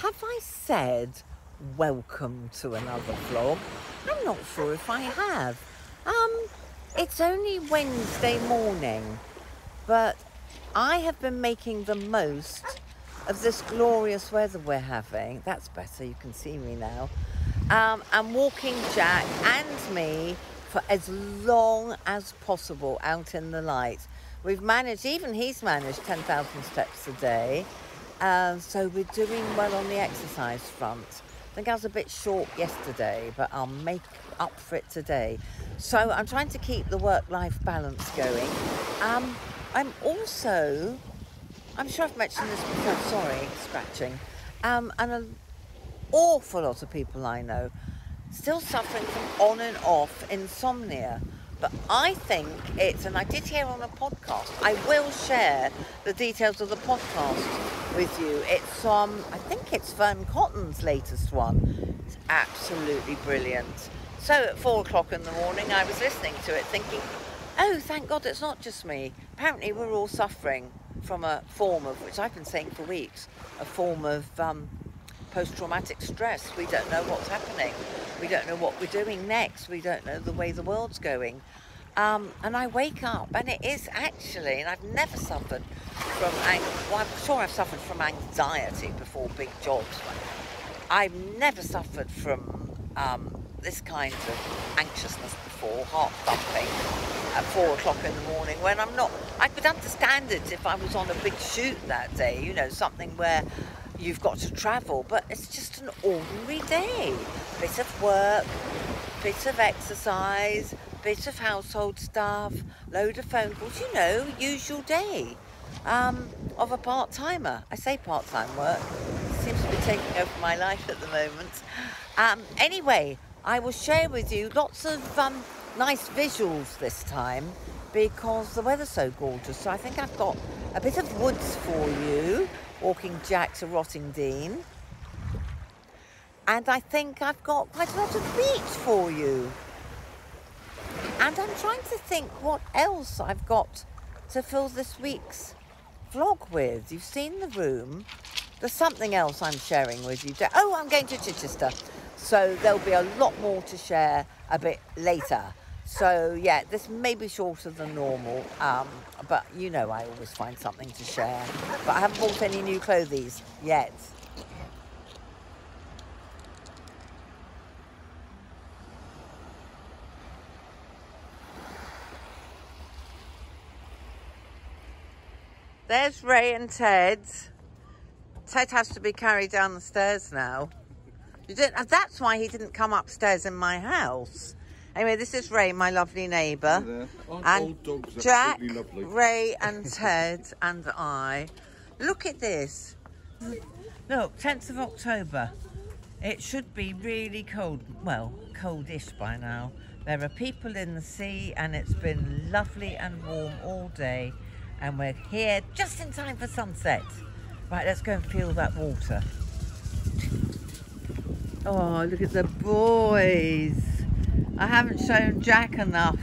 Have I said welcome to another vlog? I'm not sure if I have. It's only Wednesday morning, but I have been making the most of this glorious weather we're having. That's better, you can see me now. I'm walking Jack and me for as long as possible out in the light. We've managed, even he's managed 10,000 steps a day. So we're doing well on the exercise front. I think I was a bit short yesterday, but I'll make up for it today. So I'm trying to keep the work-life balance going. I'm also, I'm sure I've mentioned this before, sorry, scratching. And an awful lot of people I know still suffering from on and off insomnia. But I think it's, and I did hear on a podcast, I will share the details of the podcast with you. It's I think it's Fern Cotton's latest one. It's absolutely brilliant. So at 4 o'clock in the morning, I was listening to it thinking, oh, thank God it's not just me. Apparently we're all suffering from a form of, which I've been saying for weeks, a form of post-traumatic stress. We don't know what's happening. We don't know what we're doing next. We don't know the way the world's going. And I wake up and it is actually, and I've never suffered from, well, I'm sure I've suffered from anxiety before big jobs. I've never suffered from this kind of anxiousness before, heart thumping at 4 o'clock in the morning when I'm not. I could understand it if I was on a big shoot that day, you know, something where you've got to travel, but it's just an ordinary day. Bit of work, bit of exercise, bit of household stuff, load of phone calls, you know, usual day of a part-timer. I say part-time work, it seems to be taking over my life at the moment. Anyway, I will share with you lots of nice visuals this time because the weather's so gorgeous. So I think I've got a bit of woods for you, walking Jack to Rottingdean. And I think I've got quite a lot of beach for you. And I'm trying to think what else I've got to fill this week's vlog with. You've seen the room. There's something else I'm sharing with you. Oh, I'm going to Chichester. So there'll be a lot more to share a bit later. So yeah, this may be shorter than normal, but you know I always find something to share. But I haven't bought any new clothes yet. There's Ray and Ted. Ted has to be carried down the stairs now. That's why he didn't come upstairs in my house. Anyway, this is Ray, my lovely neighbour. And Jack, Ray and Ted and I. Look at this. Look, 10th of October. It should be really cold. Well, coldish by now. There are people in the sea and it's been lovely and warm all day. And we're here just in time for sunset. Right, let's go and feel that water. Oh, look at the boys. I haven't shown Jack enough.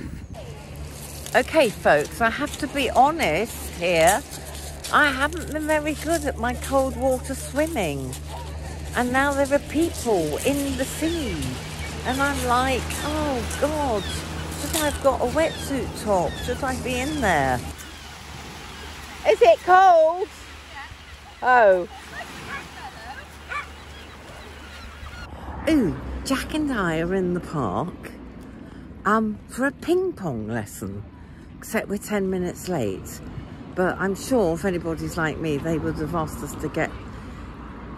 Okay, folks, I have to be honest here. I haven't been very good at my cold water swimming. And now there are people in the sea. And I'm like, oh God, should I have got a wetsuit top? Should I be in there? Is it cold? Yeah. Oh. Ooh, Jack and I are in the park for a ping pong lesson, except we're 10 minutes late. But I'm sure if anybody's like me, they would have asked us to get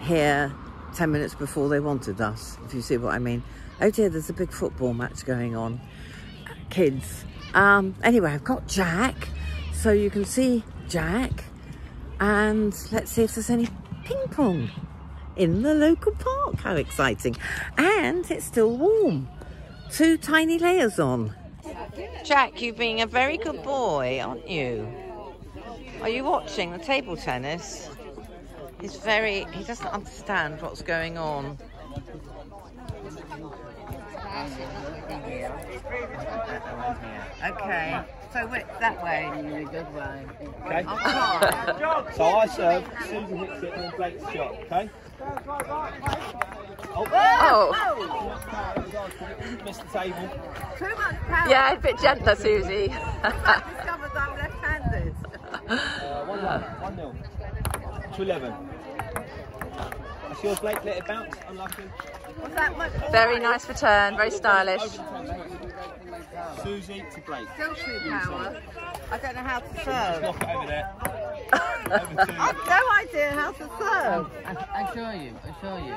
here 10 minutes before they wanted us, if you see what I mean. Oh dear, there's a big football match going on. Kids. Anyway, I've got Jack, so you can see Jack, and let's see if there's any ping pong in the local park. How exciting. And it's still warm. 2 tiny layers on. Jack, you're being a very good boy, aren't you? Are you watching the table tennis? He doesn't understand what's going on. Okay, so that way. Good way. Okay. So I serve, Suzi hits it, and then Blake's shot, okay? Missed the table. Too much power. Yeah, a bit gentler, Suzi. I discovered I'm left-handed. 1-0 to 11. That's yours, Blake. Let it bounce. Unlucky. Was that much? Very nice return, very stylish. Suzi to Blake. Still too power. I don't know how to serve. Knock it over there. I've no idea how to serve. I show you. Show me.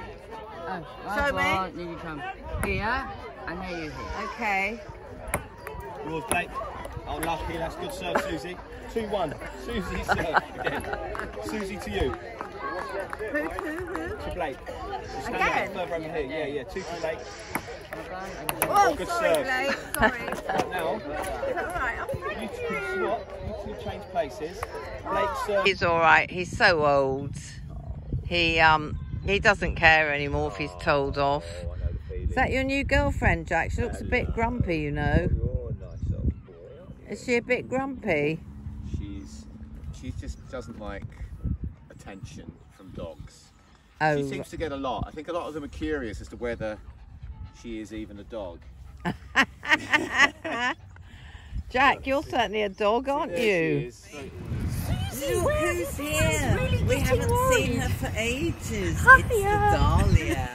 Then you come here, and then you here. Okay. Yours, Blake. Unlucky. That's good serve, Suzi. 2-1. Suzi serve again. Suzi to you. Who? To Blake. Stand Again? out further over here. Yeah. 2 to Blake. Oh, good sorry, serve. Blake. Sorry. Now, Is that all right? Oh, you thank two you. swap. You two change places. Blake serve. He's all right. He's so old. He doesn't care anymore if he's told off. Is that your new girlfriend, Jack? She looks a bit grumpy, you know. Is she a bit grumpy? She just doesn't like attention from dogs. Oh, She seems to get a lot. I think a lot of them are curious as to whether she is even a dog. Jack, you're certainly a dog, aren't you? Look who's here. We haven't seen her for ages. It's the Dalia.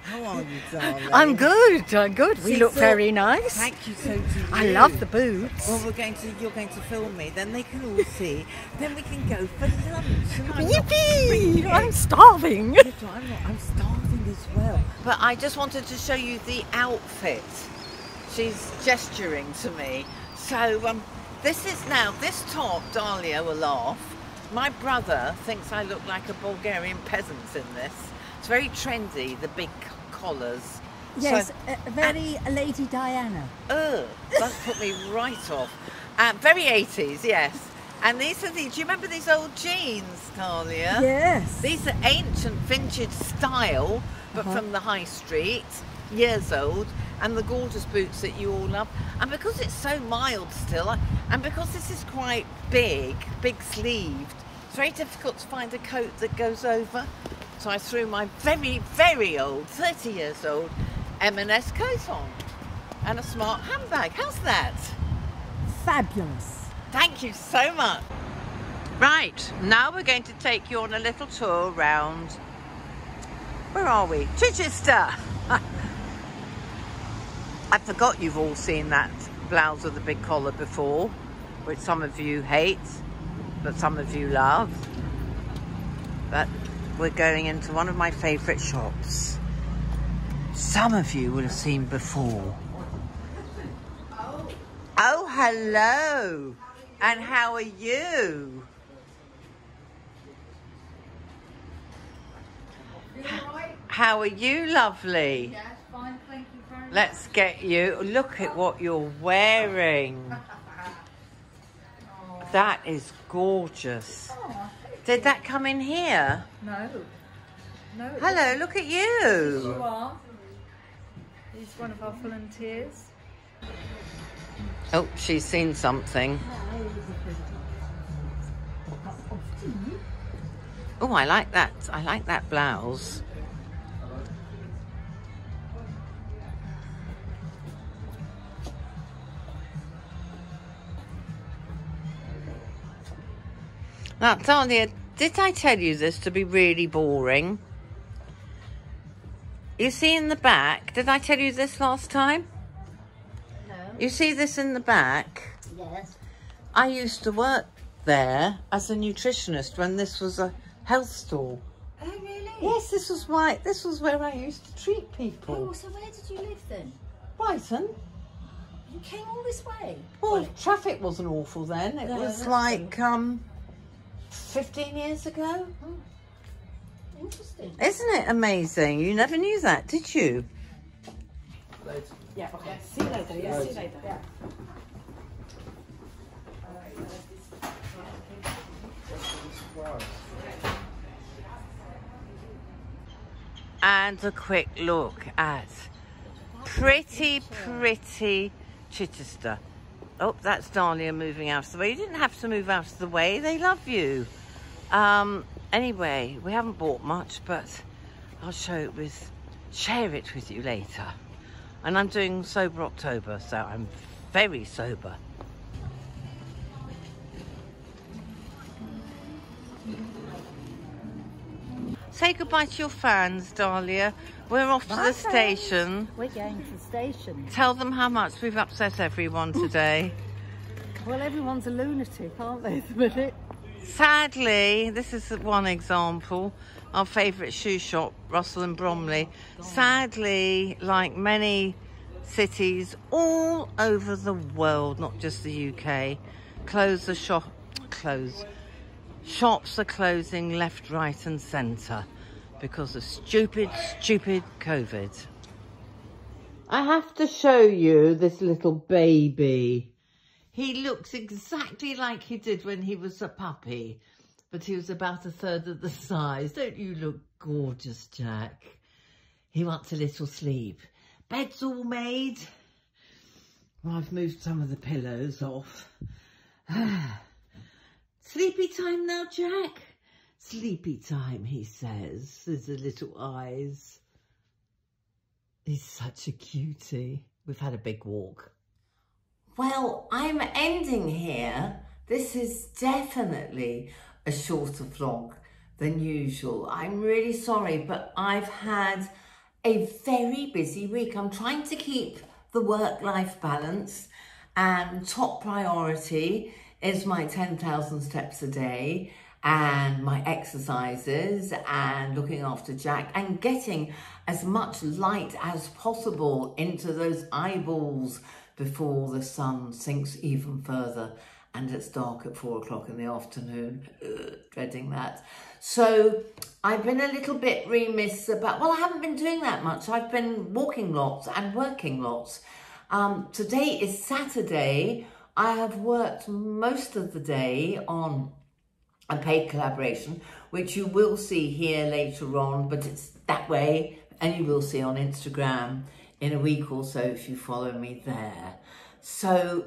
How are you, darling? I'm good. We look So- very nice. Thank you, so do you. I love the boots. Well, you're going to film me, then they can all see. Then we can go for lunch. And I'm not Yippee! bringing I'm it. starving. I'm starving as well. But I just wanted to show you the outfit. She's gesturing to me. So this top, Dalia will laugh. My brother thinks I look like a Bulgarian peasant in this. It's very trendy, the big collars. Yes, So, very Lady Diana. don't put me right off. Very 80s, yes. And do you remember these old jeans, Dalia? Yes. These are ancient vintage style, but from the high street, years old, and the gorgeous boots that you all love. And because it's so mild still, and because this is quite big sleeved, it's very difficult to find a coat that goes over. So I threw my very, very old, 30 years old M&S coat on and a smart handbag. How's that? Fabulous. Thank you so much. Right, now we're going to take you on a little tour around, where are we? Chichester. I forgot you've all seen that blouse with the big collar before, which some of you hate, but some of you love. But we're going into one of my favourite shops. Some of you will have seen before. Oh, hello. And how are you? How are you, lovely? Yes, fine, thank you very much. Let's get you. Look at what you're wearing. That is gorgeous. Did that come in here? No. No. Hello, look at You you. are. He's one of our volunteers. Oh, she's seen something. Oh, I like that. I like that blouse. Now, Dalia, did I tell you this to be really boring? You see in the back, did I tell you this last time? No. You see this in the back? Yes. I used to work there as a nutritionist when this was a health store. Oh, really? Yes, this was where I used to treat people. Oh, so where did you live then? Brighton. You came all this way? Well, traffic wasn't awful then. It No, was that's like 15 years ago. Interesting. Isn't it amazing? You never knew that, did you? Yeah, okay. See you later. Yeah, see you later. Yeah. And a quick look at pretty Chichester. Oh, that's Dalia moving out of the way. You didn't have to move out of the way. They love you. Anyway, we haven't bought much, but I'll share it with you later. And I'm doing Sober October, so I'm very sober. Say goodbye to your fans, Dalia. We're off to the station. We're going to the station. Tell them how much we've upset everyone today. Well, everyone's a lunatic, aren't they, at the minute? Sadly, this is one example. Our favourite shoe shop, Russell and Bromley. Sadly, like many cities all over the world, not just the UK, shops are closing left, right and centre because of stupid COVID. I have to show you this little baby. He looks exactly like he did when he was a puppy, but he was about a third of the size. Don't you look gorgeous, Jack? He wants a little sleep. Bed's all made. Well, I've moved some of the pillows off. Sleepy time now, Jack? Sleepy time, he says. There's the little eyes. He's such a cutie. We've had a big walk. Well, I'm ending here. This is definitely a shorter vlog than usual. I'm really sorry, but I've had a very busy week. I'm trying to keep the work-life balance, and top priority is my 10,000 steps a day and my exercises and looking after Jack and getting as much light as possible into those eyeballs before the sun sinks even further and it's dark at 4 o'clock in the afternoon. Dreading that. So I've been a little bit remiss about, well, I haven't been doing that much. I've been walking lots and working lots. Today is Saturday. I have worked most of the day on a paid collaboration, which you will see here later on, but it's that way, and you will see on Instagram in a week or so if you follow me there. So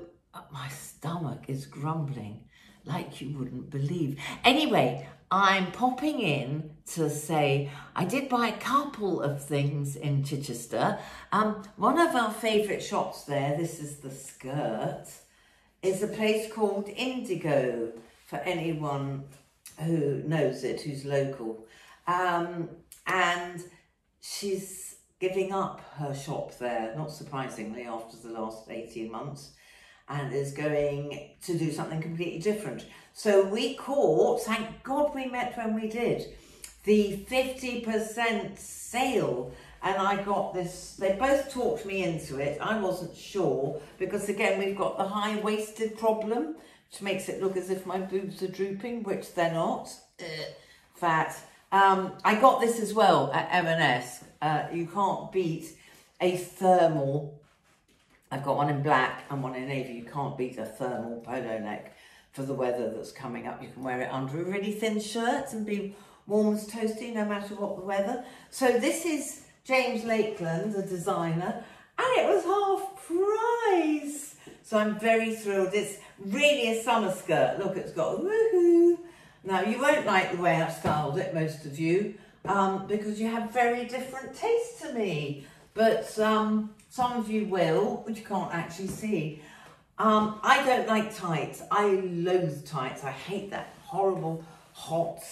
my stomach is grumbling like you wouldn't believe. Anyway, I'm popping in to say I did buy a couple of things in Chichester. One of our favourite shops there, this is the skirt, is a place called Indigo, for anyone who knows it, who's local. And she's giving up her shop there, not surprisingly, after the last 18 months, and is going to do something completely different. So we caught, thank God we met when we did, the 50% sale. And I got this, they both talked me into it. I wasn't sure, because again, we've got the high-waisted problem, which makes it look as if my boobs are drooping, which they're not. Fat. I got this as well at M&S. You can't beat a thermal. I've got one in black and one in navy. You can't beat a thermal polo neck for the weather that's coming up. You can wear it under a really thin shirt and be warm as toasty no matter what the weather. So this is James Lakeland, a designer, and it was half price. So I'm very thrilled. It's really a summer skirt. Look, it's got a woohoo. Now, you won't like the way I've styled it, most of you, because you have very different tastes to me. But some of you will, which you can't actually see. I don't like tights. I loathe tights. I hate that horrible, hot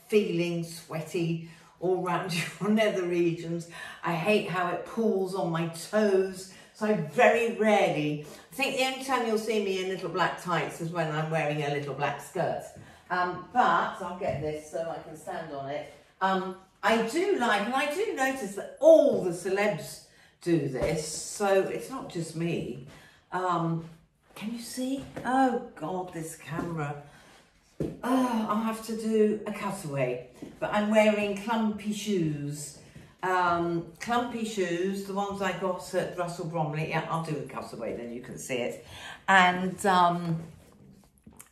feeling, sweaty, all around your nether regions. I hate how it pulls on my toes. So I very rarely, I think the only time you'll see me in little black tights is when I'm wearing a little black skirt. But I'll get this so I can stand on it. I do like, and I do notice that all the celebs do this, so it's not just me. Can you see? Oh God, this camera. I'll have to do a cutaway, but I'm wearing clumpy shoes. Clumpy shoes, the ones I got at Russell Bromley. Yeah, I'll do a cutaway, then you can see it. And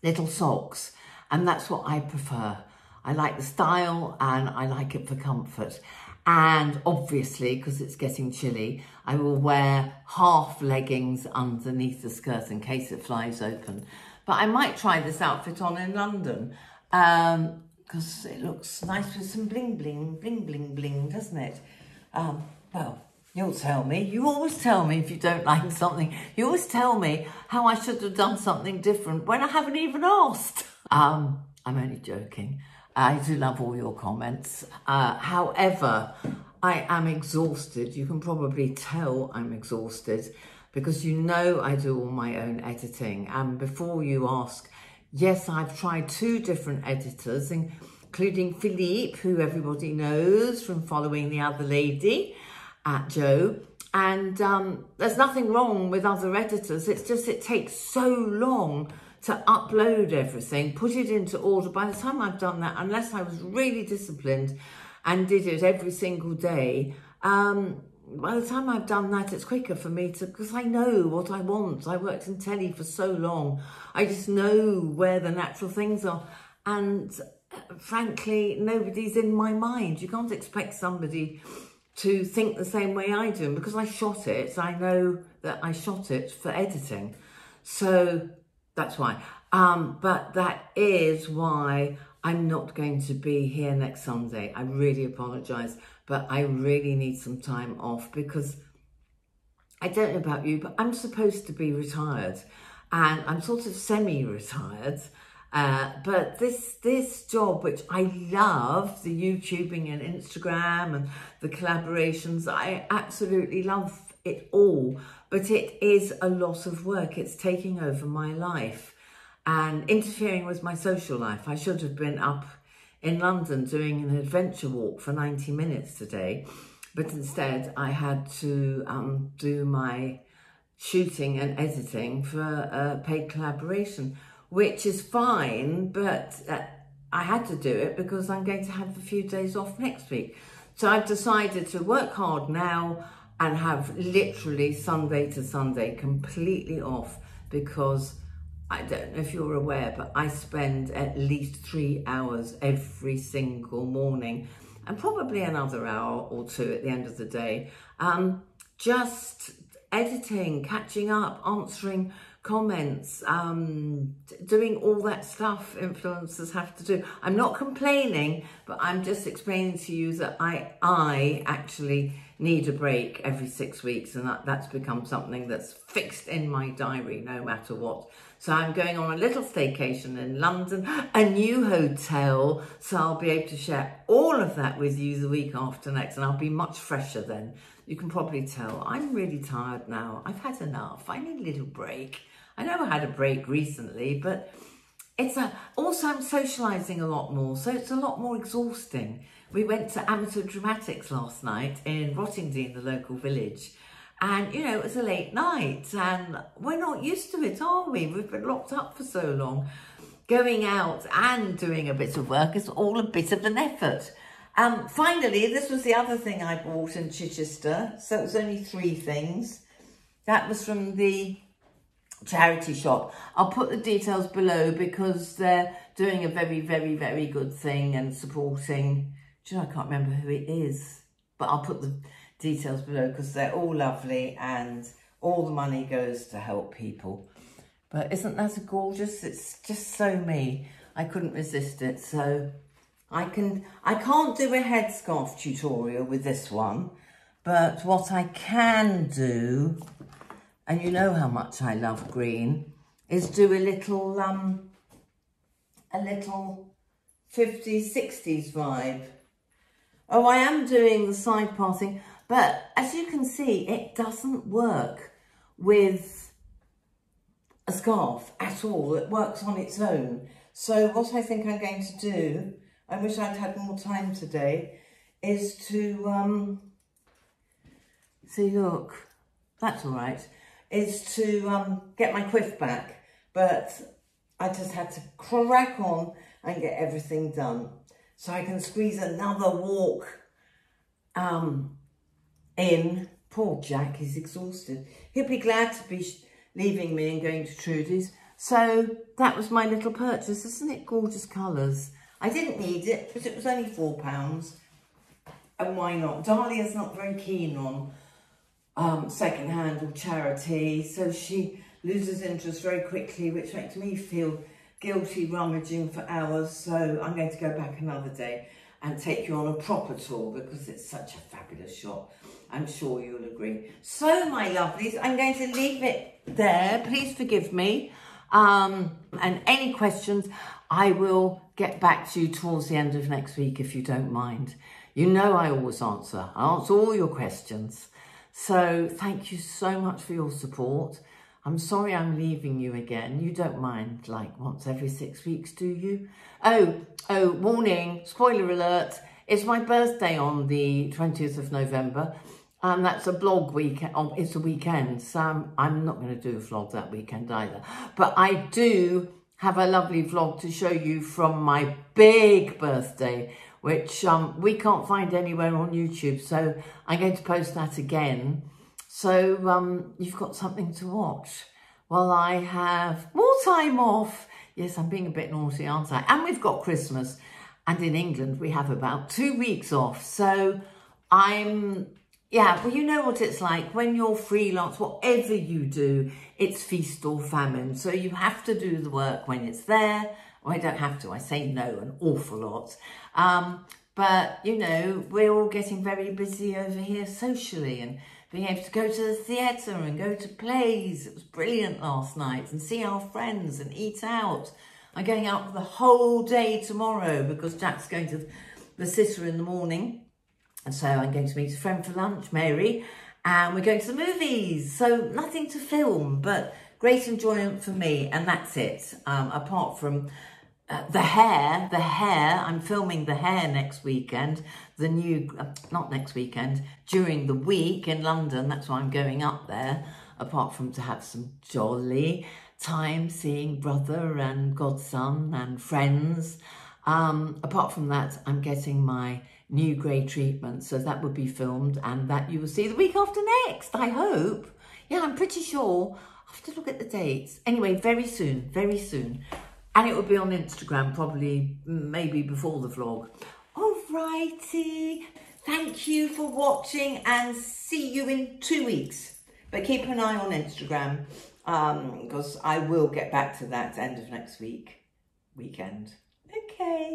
little socks, and that's what I prefer. I like the style and I like it for comfort. And obviously, because it's getting chilly, I will wear half leggings underneath the skirt in case it flies open. But I might try this outfit on in London. because it looks nice with some bling, bling, bling, bling, bling, doesn't it? Well, you'll tell me. You always tell me if you don't like something. You always tell me how I should have done something different when I haven't even asked. I'm only joking. I do love all your comments. However, I am exhausted. You can probably tell I'm exhausted because you know I do all my own editing. And before you ask, yes, I've tried 2 different editors, including Philippe, who everybody knows from following the other lady at Joe. And there's nothing wrong with other editors. It's just it takes so long to upload everything, put it into order. By the time I've done that, unless I was really disciplined and did it every single day, by the time I've done that, it's quicker for me to, because I know what I want. I worked in telly for so long. I just know where the natural things are. And frankly, nobody's in my mind. You can't expect somebody to think the same way I do. And because I shot it, I know that I shot it for editing. So that's why. But that is why I'm not going to be here next Sunday. I really apologise, but I really need some time off because I don't know about you, but I'm supposed to be retired and I'm sort of semi-retired. But this job, which I love, the YouTubing and Instagram and the collaborations, I absolutely love it all, but it is a lot of work. It's taking over my life and interfering with my social life. I should have been up in London doing an adventure walk for 90 minutes today, but instead I had to do my shooting and editing for a paid collaboration, which is fine, but I had to do it because I'm going to have a few days off next week. So I've decided to work hard now and have literally Sunday to Sunday completely off because I don't know if you're aware, but I spend at least 3 hours every single morning and probably another hour or 2 at the end of the day, just editing, catching up, answering comments, doing all that stuff influencers have to do. I'm not complaining, but I'm just explaining to you that I actually need a break every 6 weeks, and that's become something that's fixed in my diary no matter what. So I'm going on a little staycation in London, a new hotel, so I'll be able to share all of that with you the week after next, and I'll be much fresher then. You can probably tell I'm really tired now. I've had enough. I need a little break. I know I had a break recently, but also I'm socialising a lot more, so it's a lot more exhausting. We went to Amateur Dramatics last night in Rottingdean, the local village, and you know, it was a late night and we're not used to it, are we? We've been locked up for so long. Going out and doing a bit of work is all a bit of an effort. Finally, this was the other thing I bought in Chichester, so it was only 3 things. That was from the charity shop. I'll put the details below because they're doing a very, very, very good thing and supporting, do you know, I can't remember who it is, but I'll put the details below because they're all lovely and all the money goes to help people. But isn't that gorgeous? It's just so me. I couldn't resist it. So I can't do a headscarf tutorial with this one, but what I can do, and you know how much I love green, is do a little 50s, 60s vibe. Oh, I am doing the side parting, but as you can see, it doesn't work with a scarf at all. It works on its own. So what I think I'm going to do, I wish I'd had more time today, is to, see, look, that's all right, is to get my quiff back, but I just had to crack on and get everything done. So I can squeeze another walk in. Poor Jack, he's exhausted. He'll be glad to be leaving me and going to Trudy's. So that was my little purchase. Isn't it gorgeous colours? I didn't need it, but it was only £4. And why not? Dalia's not very keen on second-hand or charity, so she loses interest very quickly, which makes me feel guilty rummaging for hours, so I'm going to go back another day and take you on a proper tour because it's such a fabulous shop. I'm sure you'll agree. So, my lovelies, I'm going to leave it there. Please forgive me. And any questions, I will get back to you towards the end of next week if you don't mind. You know I always answer. I answer all your questions. So thank you so much for your support. I'm sorry I'm leaving you again. You don't mind like once every 6 weeks, do you? Oh, warning, spoiler alert. It's my birthday on the 20th of November. And that's a vlog weekend. Oh, it's a weekend, so I'm not going to do a vlog that weekend either. But I do have a lovely vlog to show you from my big birthday, which we can't find anywhere on YouTube. So I'm going to post that again. So you've got something to watch while I have more time off. Yes, I'm being a bit naughty, aren't I? And we've got Christmas. And in England, we have about 2 weeks off. So yeah, well, you know what it's like when you're freelance, whatever you do, it's feast or famine. So you have to do the work when it's there. Well, I don't have to, I say no an awful lot. But, you know, we're all getting very busy over here socially and being able to go to the theatre and go to plays. It was brilliant last night, and see our friends and eat out. I'm going out for the whole day tomorrow because Jack's going to the sitter in the morning. And so I'm going to meet a friend for lunch, Mary, and we're going to the movies. So nothing to film, but great enjoyment for me. And that's it. Apart from the hair, I'm filming The Hair next weekend. The new, not next weekend, during the week in London. That's why I'm going up there. Apart from to have some jolly time seeing brother and godson and friends. Apart from that, I'm getting my new grey treatment, so that will be filmed, and that you will see the week after next, I hope. Yeah, I'm pretty sure. I have to look at the dates. Anyway, very soon, and it will be on Instagram, probably maybe before the vlog. Alrighty, thank you for watching, and see you in 2 weeks. But keep an eye on Instagram, because I will get back to that end of next weekend. Okay.